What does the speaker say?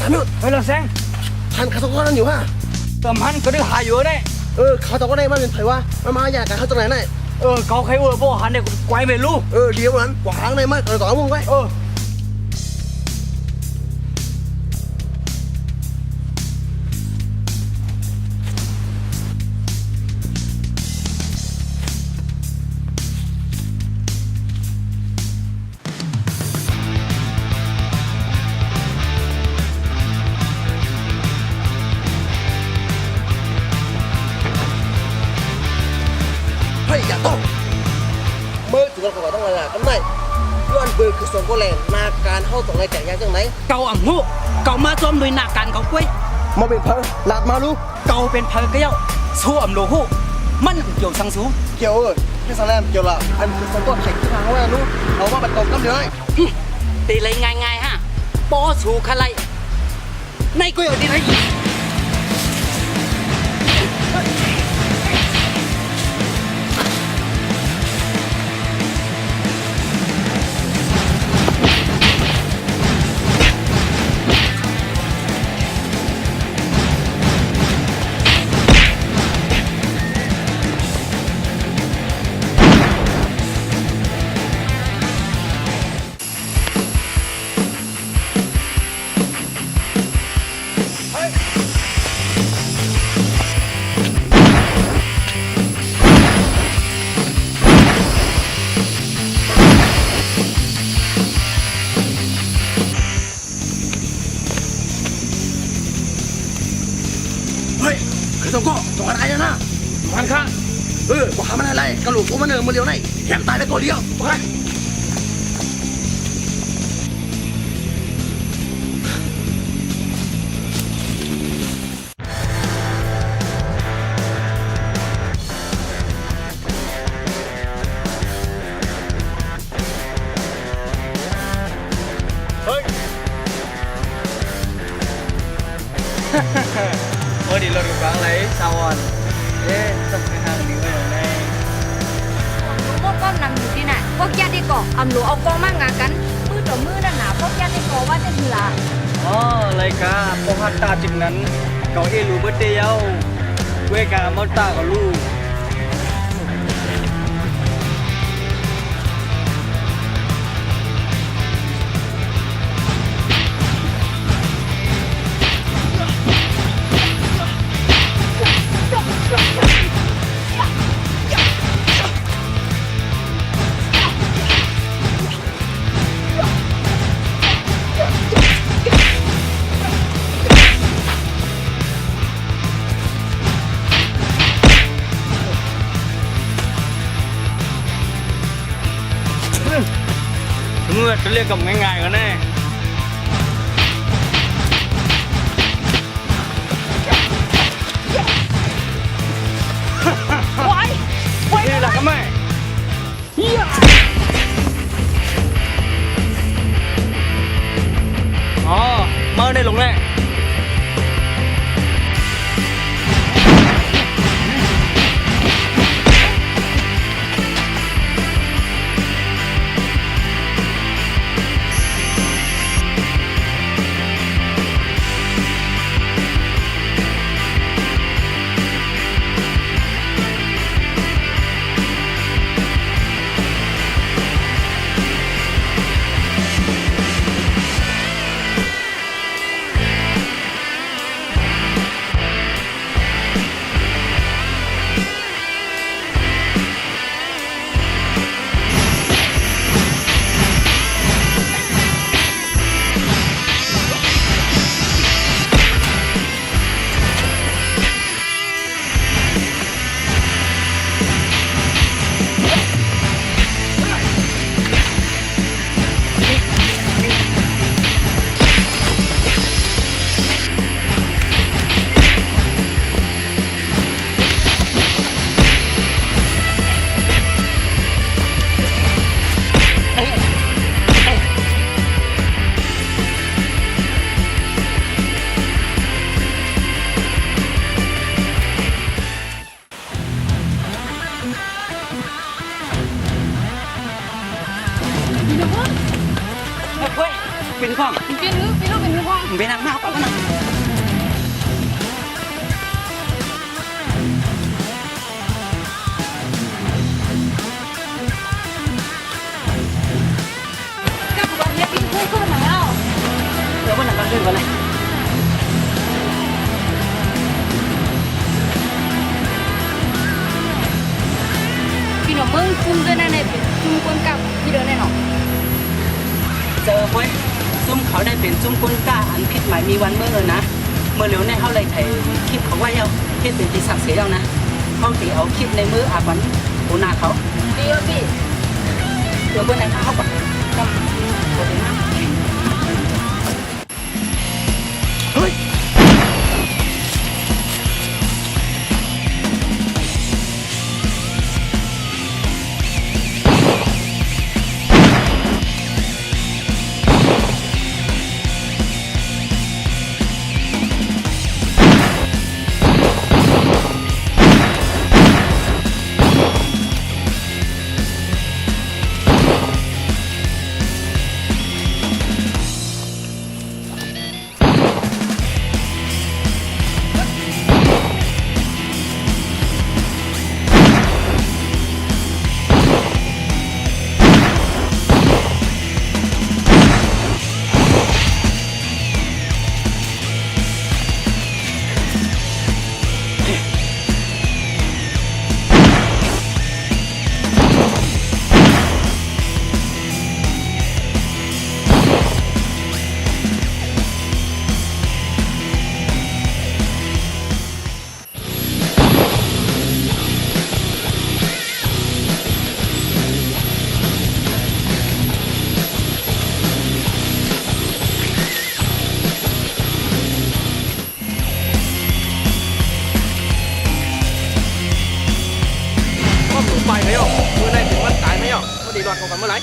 ามยุด เฮ้ยเราแซง ทันเขาตะก้อนนั่นอยู่ฮะ เติมพันก็ได้หายอยู่ได้ เขาตะก้อนได้มันเป็นไผวะมันมาอยากกันเขาตรงไหนไหน เขาใครโบ้หันเนี่ยไกวไม่รู้ เดี๋ยวนั้นกวางในมันก่อนมึงไว้เฮ้ยอย่าต้องเมื่อถึงเราขอต้องเวลากันไหนย้อนเบอร์คือส่งก็แรงนาการเข้าตรงไหนแก่ยังจังไหน เกาอ่ำหูเกามาจอมโดยหน้าการเขากุ้ย มาเป็นเพอหลาดมาลู เกาเป็นเพลเกี้ยวสู้อ่ำโลหูมันเกี่ยวสังสู เกี่ยวพี่สังแรมเกี่ยวละอันคือส่งก็แข่งที่ทางว่าลูเอาว่าบัดกองกำเดียวไอ้ ตีเลยง่ายๆฮะปอสูขะไรในกุ้ยเอาดีไร เฮ้ยคือส่งก็ตรงอะไรนะ พันค่ะ บอกหามันอะไรกระโหลกตัวมันมือเดียวไหนแหมตายไปตัวเดียวไปเฮ้ยดีเราดูกลางไหลซาวอนต้องไปหาหนึ่งไว้ไหน พวกก้อมนำอยู่ที่ไหนพวกญาติเกาะอำหลวเอากองมางากันมือต่อมือนั่นหนาพวกญาติเกาะว่าจะถือละ ไรกาพอหัตตาจิมนั้นเการู้เมื่อเดียวเวกาเมาตากับลูก เมื่อจะเรียกกับง่ายๆกันแน่นี่แหละก็ไม่เมื่อได้ลงแน่เป็นข้อง เป็นหรือเป็นลูกเป็นลูกพ่อ เป็นนักมากกว่านะ กับวันนี้พี่พูดขึ้นมาแล้ว เดี๋ยววันหลังกันเรื่องอะไร พี่หนุ่มมึงคุมด้วยนะเนี่ยคุมคนกับพี่เดินแน่นอน เจอเว้ยซุ่มเขาได้เป็นซุ่มคนกล้าอันพิษหมายมีวันเมื่อเลยนะเมื่อเร็วในเขาเลยไถ่คลิปเขาว่าเย้าคลิปเป็นตีสักเสียแล้วนะเขาตีเอาคลิปในมืออาวันโอนาเขา ดีแล้วพี่ เดี๋ยวเมื่อไหร่เขาก่อนจำตัวเองนะ เฮ้ย ก็หนูไปไหมอ่ะเมื่อไหร่ถึงวันตายไหมอ่ะเมื่อดีรอดของกันเมื่อไหร่